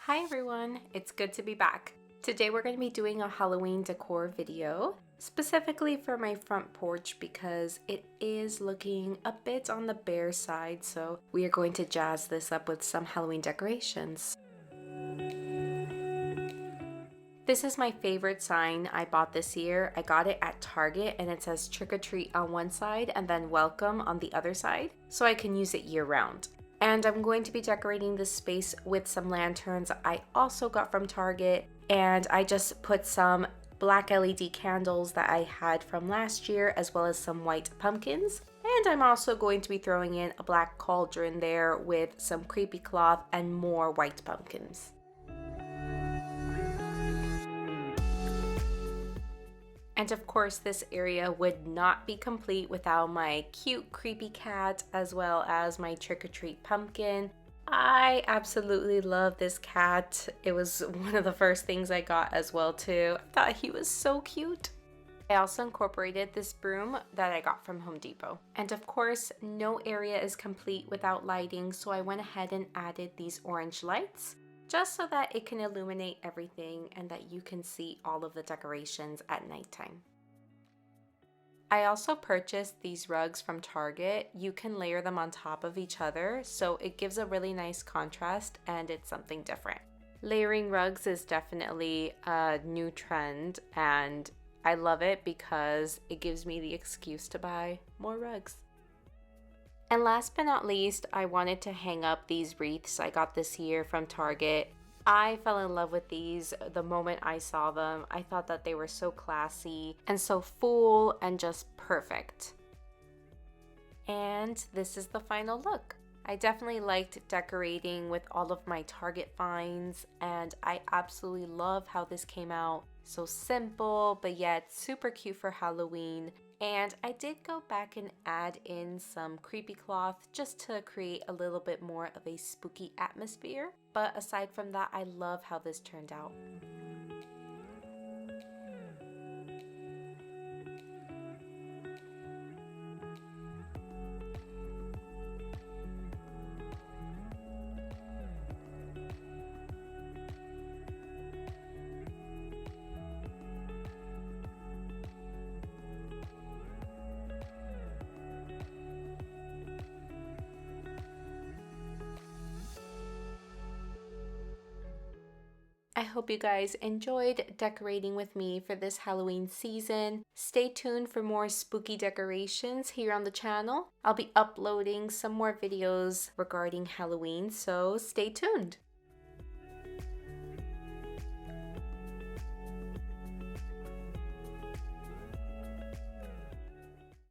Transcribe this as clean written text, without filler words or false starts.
Hi everyone, it's good to be back. Today we're going to be doing a Halloween decor video, specifically for my front porch because it is looking a bit on the bare side, so we are going to jazz this up with some Halloween decorations. This is my favorite sign I bought this year. I got it at Target and it says trick or treat on one side and then welcome on the other side, so I can use it year round. And I'm going to be decorating this space with some lanterns I also got from Target, and I just put some black LED candles that I had from last year as well as some white pumpkins. And I'm also going to be throwing in a black cauldron there with some creepy cloth and more white pumpkins. And of course, this area would not be complete without my cute, creepy cat, as well as my trick-or-treat pumpkin. I absolutely love this cat. It was one of the first things I got as well, too. I thought he was so cute. I also incorporated this broom that I got from Home Depot. And of course, no area is complete without lighting, so I went ahead and added these orange lights, just so that it can illuminate everything and that you can see all of the decorations at nighttime. I also purchased these rugs from Target. You can layer them on top of each other, so it gives a really nice contrast and it's something different. Layering rugs is definitely a new trend and I love it because it gives me the excuse to buy more rugs. And last but not least, I wanted to hang up these wreaths I got this year from Target. I fell in love with these the moment I saw them. I thought that they were so classy and so full and just perfect. And this is the final look. I definitely liked decorating with all of my Target finds, and I absolutely love how this came out. So simple, but yet super cute for Halloween. And I did go back and add in some creepy cloth just to create a little bit more of a spooky atmosphere. But aside from that, I love how this turned out. I hope you guys enjoyed decorating with me for this Halloween season. Stay tuned for more spooky decorations here on the channel. I'll be uploading some more videos regarding Halloween, so stay tuned.